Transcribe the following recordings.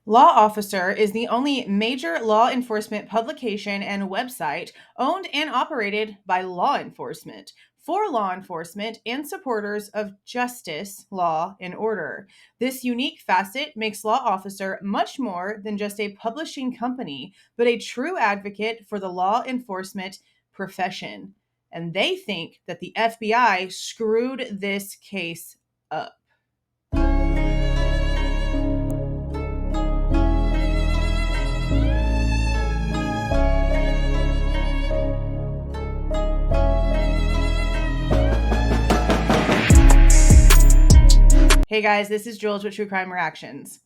Law Officer is the only major law enforcement publication and website owned and operated by law enforcement, for law enforcement and supporters of justice, law, and order. This unique facet makes Law Officer much more than just a publishing company, but a true advocate for the law enforcement profession. And they think that the FBI screwed this case up. Hey guys, this is Jules with True Crime Reactions.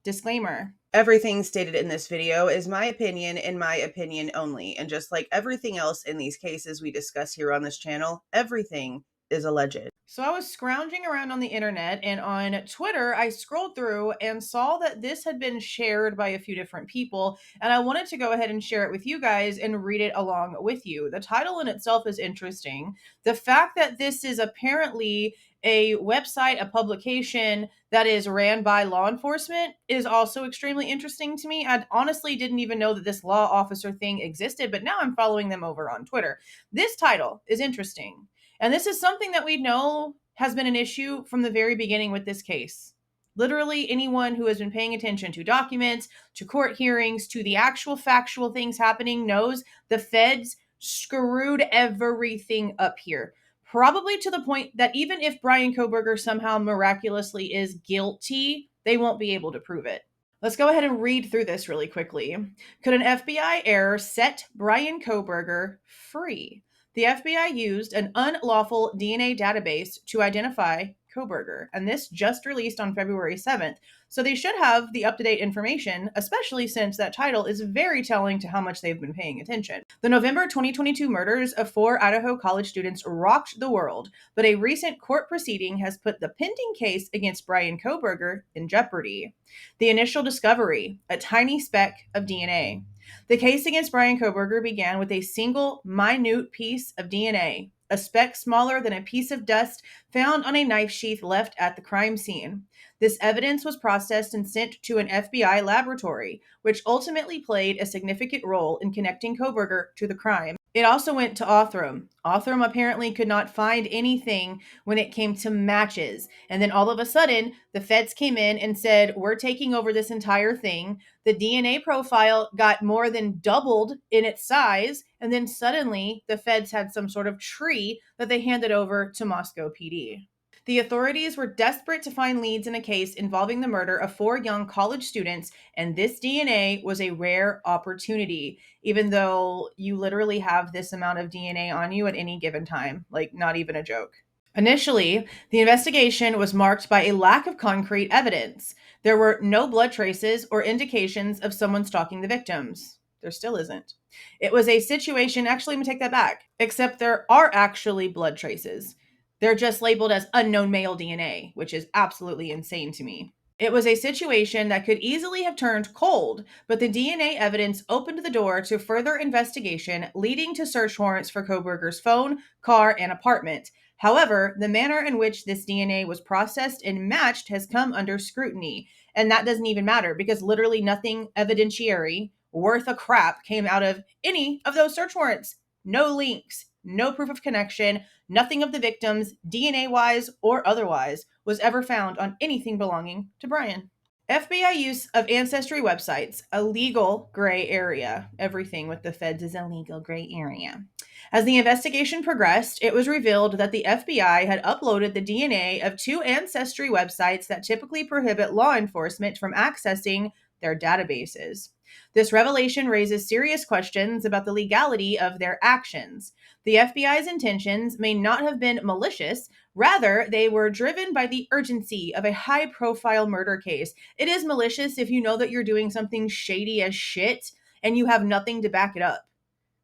Disclaimer. Everything stated in this video is my opinion and my opinion only, and just like everything else in these cases we discuss here on this channel, everything is alleged. So I was scrounging around on the internet, and on Twitter I scrolled through and saw that this had been shared by a few different people, and I wanted to go ahead and share it with you guys and read it along with you. The title in itself is interesting. The fact that this is apparently a website, a publication that is ran by law enforcement is also extremely interesting to me. I honestly didn't even know that this law officer thing existed, but now I'm following them over on Twitter. This title is interesting. And this is something that we know has been an issue from the very beginning with this case. Literally, anyone who has been paying attention to documents, to court hearings, to the actual factual things happening knows the feds screwed everything up here. Probably to the point that even if Bryan Kohberger somehow miraculously is guilty, they won't be able to prove it. Let's go ahead and read through this really quickly. Could an FBI error set Bryan Kohberger free? The FBI used an unlawful DNA database to identify Kohberger, and this just released on February 7th. So they should have the up-to-date information, especially since that title is very telling to how much they've been paying attention. The November 2022 murders of 4 Idaho college students rocked the world, but a recent court proceeding has put the pending case against Bryan Kohberger in jeopardy. The initial discovery, a tiny speck of DNA. The case against Bryan Kohberger began with a single, minute piece of DNA, a speck smaller than a piece of dust found on a knife sheath left at the crime scene. This evidence was processed and sent to an FBI laboratory, which ultimately played a significant role in connecting Kohberger to the crime. It also went to Othram. Othram apparently could not find anything when it came to matches. And then all of a sudden, the feds came in and said, we're taking over this entire thing. The DNA profile got more than doubled in its size. And then suddenly, the feds had some sort of tree that they handed over to Moscow PD. The authorities were desperate to find leads in a case involving the murder of 4 young college students, and this DNA was a rare opportunity, even though you literally have this amount of DNA on you at any given time. Like, not even a joke. Initially, the investigation was marked by a lack of concrete evidence. There were no blood traces or indications of someone stalking the victims. There still isn't. It was a situation, actually, let me take that back, except there are actually blood traces. They're just labeled as unknown male DNA, which is absolutely insane to me. It was a situation that could easily have turned cold, but the DNA evidence opened the door to further investigation, leading to search warrants for Kohberger's phone, car, and apartment. However, the manner in which this DNA was processed and matched has come under scrutiny, and that doesn't even matter because literally nothing evidentiary worth a crap came out of any of those search warrants. No links, no proof of connection, nothing of the victims, DNA-wise or otherwise, was ever found on anything belonging to Bryan. FBI use of ancestry websites, a legal gray area. Everything with the feds is a legal gray area. As the investigation progressed, it was revealed that the FBI had uploaded the DNA of 2 ancestry websites that typically prohibit law enforcement from accessing their databases. This revelation raises serious questions about the legality of their actions. The FBI's intentions may not have been malicious. Rather, they were driven by the urgency of a high-profile murder case. It is malicious if you know that you're doing something shady as shit and you have nothing to back it up.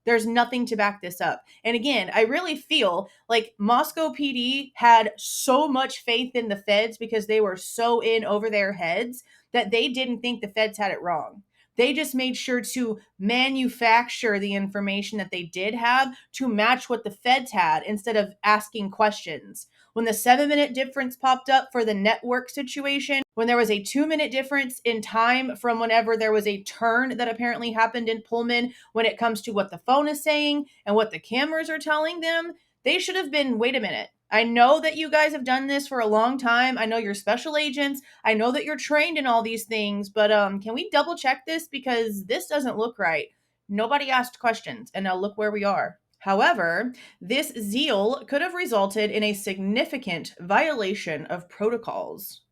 There's nothing to back this up. And again, I really feel like Moscow PD had so much faith in the feds because they were so in over their heads that they didn't think the feds had it wrong. They just made sure to manufacture the information that they did have to match what the feds had instead of asking questions. when the 7-minute difference popped up for the network situation, when there was a 2-minute difference in time from whenever there was a turn that apparently happened in Pullman when it comes to what the phone is saying and what the cameras are telling them, they should have been, wait a minute. I know that you guys have done this for a long time. I know you're special agents. I know that you're trained in all these things, but can we double check this? Because this doesn't look right. Nobody asked questions, and now look where we are. However, this zeal could have resulted in a significant violation of protocols.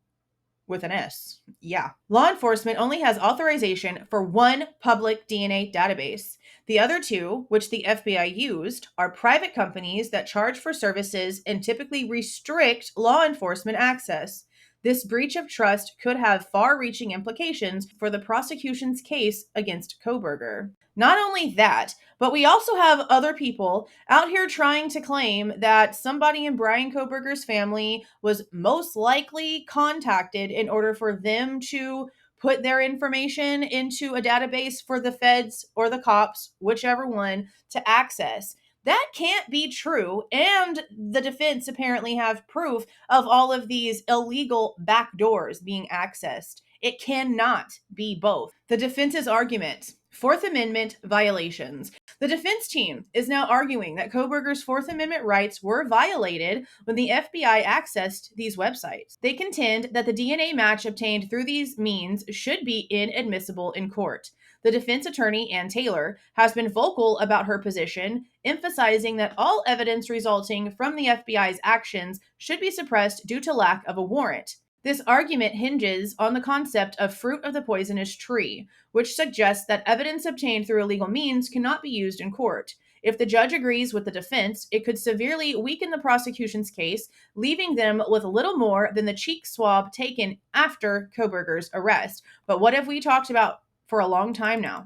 With an S. Yeah. Law enforcement only has authorization for one public DNA database. The other two, which the FBI used, are private companies that charge for services and typically restrict law enforcement access. This breach of trust could have far-reaching implications for the prosecution's case against Kohberger. Not only that, but we also have other people out here trying to claim that somebody in Bryan Kohberger's family was most likely contacted in order for them to put their information into a database for the feds or the cops, whichever one, to access. That can't be true, and the defense apparently have proof of all of these illegal backdoors being accessed. It cannot be both. The defense's argument: Fourth Amendment violations. The defense team is now arguing that Kohberger's Fourth Amendment rights were violated when the FBI accessed these websites. They contend that the DNA match obtained through these means should be inadmissible in court. The defense attorney, Ann Taylor, has been vocal about her position, emphasizing that all evidence resulting from the FBI's actions should be suppressed due to lack of a warrant. This argument hinges on the concept of fruit of the poisonous tree, which suggests that evidence obtained through illegal means cannot be used in court. If the judge agrees with the defense, it could severely weaken the prosecution's case, leaving them with little more than the cheek swab taken after Kohberger's arrest. But what have we talked about for a long time now?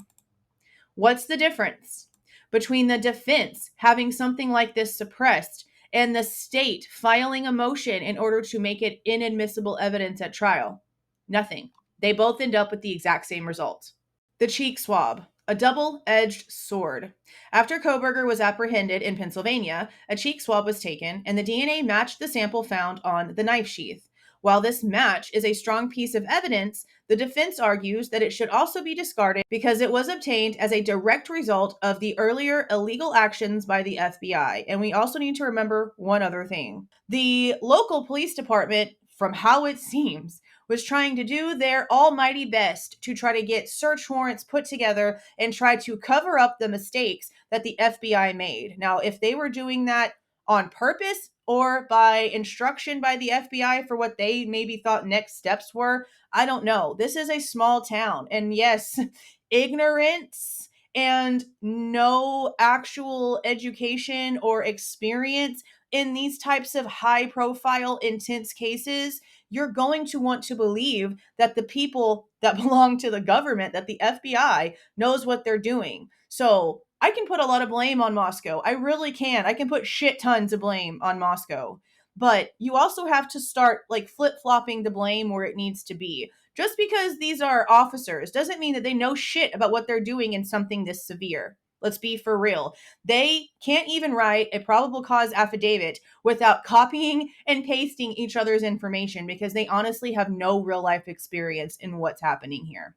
What's the difference between the defense having something like this suppressed and the state filing a motion in order to make it inadmissible evidence at trial? Nothing. They both end up with the exact same result. The cheek swab, a double-edged sword. After Kohberger was apprehended in Pennsylvania, a cheek swab was taken, and the DNA matched the sample found on the knife sheath. While this match is a strong piece of evidence, the defense argues that it should also be discarded because it was obtained as a direct result of the earlier illegal actions by the FBI. And we also need to remember one other thing. The local police department, from how it seems, was trying to do their almighty best to try to get search warrants put together and try to cover up the mistakes that the FBI made. Now, if they were doing that on purpose or by instruction by the FBI for what they maybe thought next steps were, I don't know. This is a small town. And yes, ignorance and no actual education or experience in these types of high profile, intense cases, you're going to want to believe that the people that belong to the government, that the FBI knows what they're doing. So I can put a lot of blame on Moscow. I really can. I can put shit tons of blame on Moscow. But you also have to start like flip-flopping the blame where it needs to be. Just because these are officers doesn't mean that they know shit about what they're doing in something this severe. Let's be for real. They can't even write a probable cause affidavit without copying and pasting each other's information because they honestly have no real life experience in what's happening here.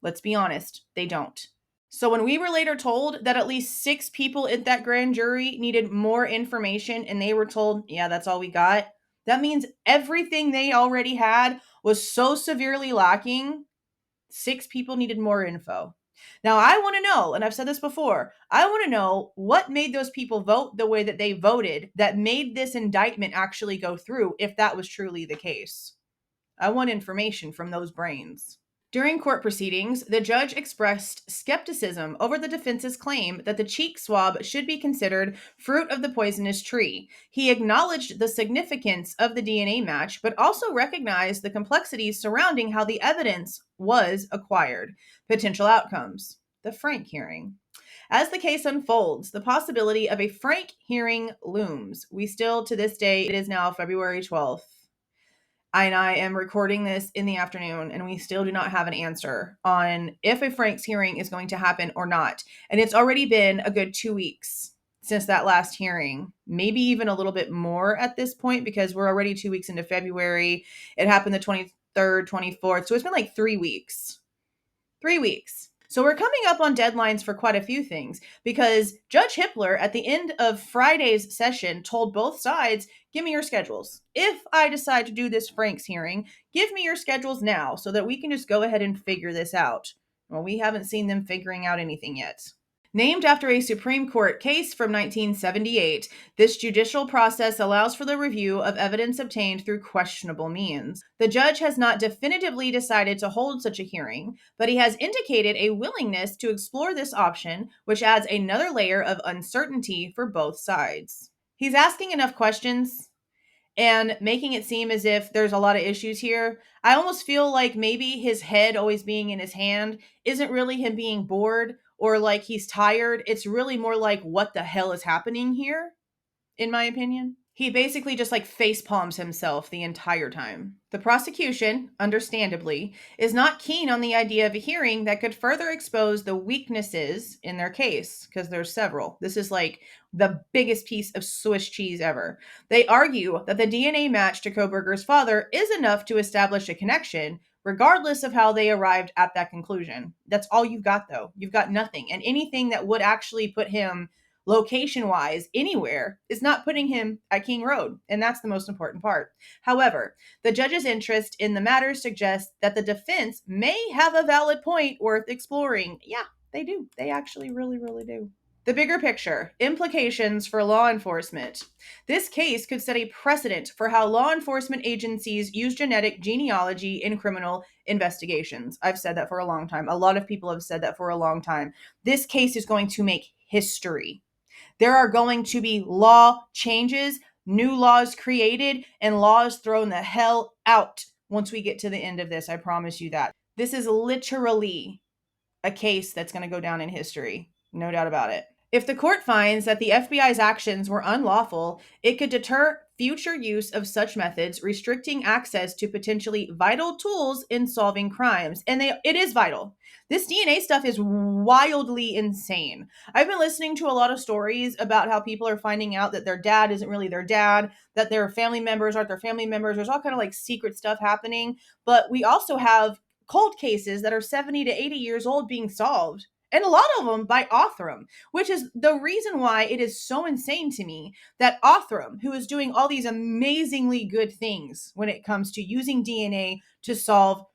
Let's be honest, they don't. So when we were later told that at least 6 people at that grand jury needed more information and they were told, yeah, that's all we got, that means everything they already had was so severely lacking, 6 people needed more info. Now, I want to know, and I've said this before, I want to know what made those people vote the way that they voted that made this indictment actually go through, if that was truly the case. I want information from those brains. During court proceedings, the judge expressed skepticism over the defense's claim that the cheek swab should be considered fruit of the poisonous tree. He acknowledged the significance of the DNA match, but also recognized the complexities surrounding how the evidence was acquired. Potential outcomes. The Frank hearing. As the case unfolds, the possibility of a Frank hearing looms. We still, to this day, it is now February 12th. And I am recording this in the afternoon, and we still do not have an answer on if a Frank's hearing is going to happen or not. And it's already been a good 2 weeks. since that last hearing, maybe even a little bit more at this point because we're already 2 weeks into February. It happened the 23rd, 24th. So it's been like 3 weeks. 3 weeks. So we're coming up on deadlines for quite a few things because Judge Hippler at the end of Friday's session told both sides, give me your schedules. If I decide to do this Franks hearing, give me your schedules now so that we can just go ahead and figure this out. Well, we haven't seen them figuring out anything yet. Named after a Supreme Court case from 1978, this judicial process allows for the review of evidence obtained through questionable means. The judge has not definitively decided to hold such a hearing, but he has indicated a willingness to explore this option, which adds another layer of uncertainty for both sides. He's asking enough questions and making it seem as if there's a lot of issues here. I almost feel like maybe his head always being in his hand isn't really him being bored or like he's tired. It's really more like what the hell is happening here, in my opinion. He basically just like face palms himself the entire time. The prosecution, understandably, is not keen on the idea of a hearing that could further expose the weaknesses in their case, because there's several. This is like the biggest piece of Swiss cheese ever. They argue that the DNA match to Kohberger's father is enough to establish a connection, regardless of how they arrived at that conclusion. That's all you've got, though. You've got nothing. And anything that would actually put him location-wise anywhere is not putting him at King Road, and that's the most important part. However, the judge's interest in the matter suggests that the defense may have a valid point worth exploring. Yeah, they do. They actually really, really do. The bigger picture, implications for law enforcement. This case could set a precedent for how law enforcement agencies use genetic genealogy in criminal investigations. I've said that for a long time. A lot of people have said that for a long time. This case is going to make history. There are going to be law changes, new laws created, and laws thrown the hell out once we get to the end of this. I promise you that. This is literally a case that's going to go down in history. No doubt about it. If the court finds that the FBI's actions were unlawful, it could deter future use of such methods, restricting access to potentially vital tools in solving crimes. And it is vital. This DNA stuff is wildly insane. I've been listening to a lot of stories about how people are finding out that their dad isn't really their dad, that their family members aren't their family members. There's all kind of like secret stuff happening. But we also have cold cases that are 70 to 80 years old being solved. And a lot of them by Othram, which is the reason why it is so insane to me that Othram, who is doing all these amazingly good things when it comes to using DNA to solve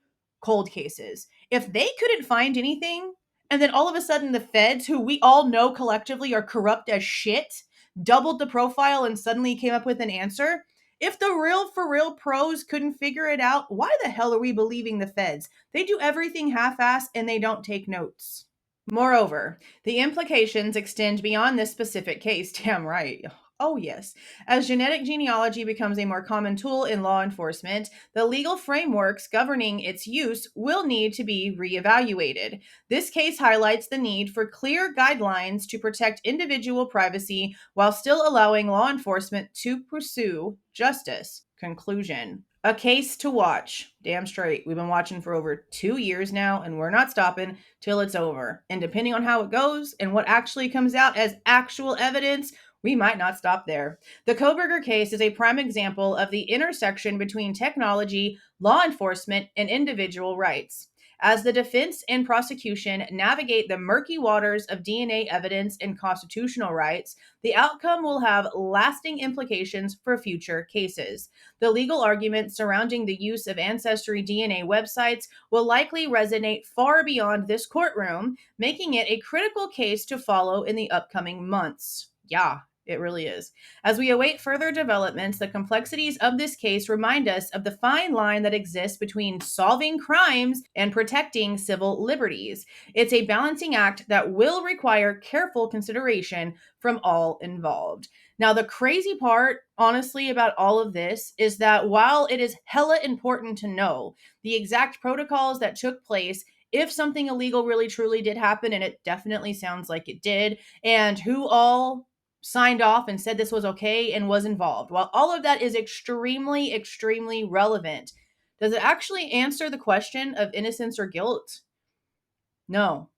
cold cases, if they couldn't find anything, and then all of a sudden the feds, who we all know collectively are corrupt as shit, doubled the profile and suddenly came up with an answer, if the real for real pros couldn't figure it out, why the hell are we believing the feds? They do everything half-ass and they don't take notes. Moreover, the implications extend beyond this specific case. Damn right. Oh, yes. As genetic genealogy becomes a more common tool in law enforcement, the legal frameworks governing its use will need to be reevaluated. This case highlights the need for clear guidelines to protect individual privacy while still allowing law enforcement to pursue justice. Conclusion. A case to watch. Damn straight. We've been watching for over 2 years now, and we're not stopping till it's over. And depending on how it goes and what actually comes out as actual evidence, we might not stop there. The Kohberger case is a prime example of the intersection between technology, law enforcement, and individual rights. As the defense and prosecution navigate the murky waters of DNA evidence and constitutional rights, the outcome will have lasting implications for future cases. The legal arguments surrounding the use of ancestry DNA websites will likely resonate far beyond this courtroom, making it a critical case to follow in the upcoming months. Yeah, it really is. As we await further developments, the complexities of this case remind us of the fine line that exists between solving crimes and protecting civil liberties. It's a balancing act that will require careful consideration from all involved. Now, the crazy part, honestly, about all of this is that while it is hella important to know the exact protocols that took place if something illegal really truly did happen, and it definitely sounds like it did, and who all signed off and said this was okay and was involved. While all of that is extremely, extremely relevant, does it actually answer the question of innocence or guilt? No.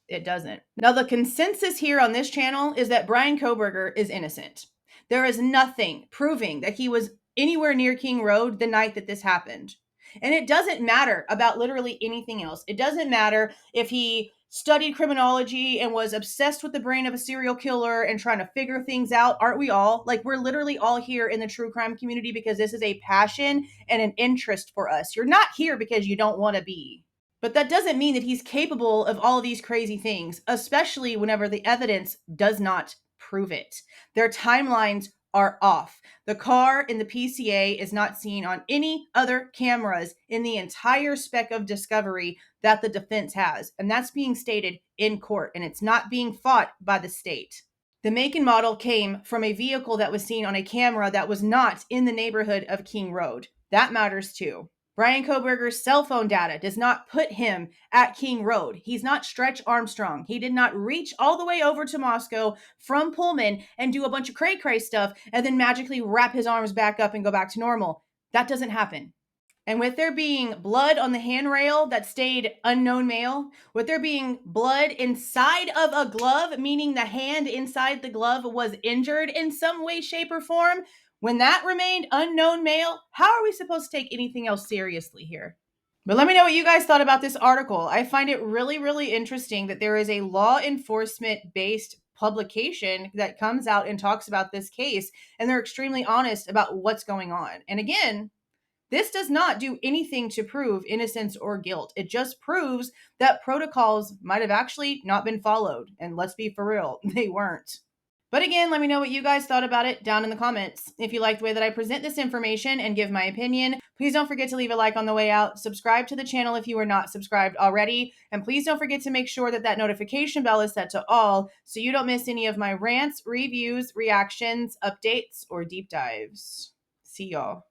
It doesn't. Now, the consensus here on this channel is that Bryan Kohberger is innocent. There is nothing proving that he was anywhere near King Road the night that this happened. And it doesn't matter about literally anything else. It doesn't matter if he studied criminology and was obsessed with the brain of a serial killer and trying to figure things out. Aren't we all? Like, we're literally all here in the true crime community because this is a passion and an interest for us. You're not here because you don't want to be. But that doesn't mean that he's capable of all of these crazy things, especially whenever the evidence does not prove it. Their timelines are off. The car in the PCA is not seen on any other cameras in the entire spec of discovery that the defense has. And that's being stated in court, and it's not being fought by the state. The make and model came from a vehicle that was seen on a camera that was not in the neighborhood of King Road. That matters too. Bryan Kohberger's cell phone data does not put him at King Road. He's not Stretch Armstrong. He did not reach all the way over to Moscow from Pullman and do a bunch of cray-cray stuff and then magically wrap his arms back up and go back to normal. That doesn't happen. And with there being blood on the handrail that stayed unknown male, with there being blood inside of a glove, meaning the hand inside the glove was injured in some way, shape, or form, when that remained unknown male, how are we supposed to take anything else seriously here? But let me know what you guys thought about this article. I find it really, really interesting that there is a law enforcement based publication that comes out and talks about this case, and they're extremely honest about what's going on. And again, this does not do anything to prove innocence or guilt. It just proves that protocols might have actually not been followed. And let's be for real, they weren't. But again, let me know what you guys thought about it down in the comments. If you like the way that I present this information and give my opinion, please don't forget to leave a like on the way out. Subscribe to the channel if you are not subscribed already. And please don't forget to make sure that that notification bell is set to all so you don't miss any of my rants, reviews, reactions, updates, or deep dives. See y'all.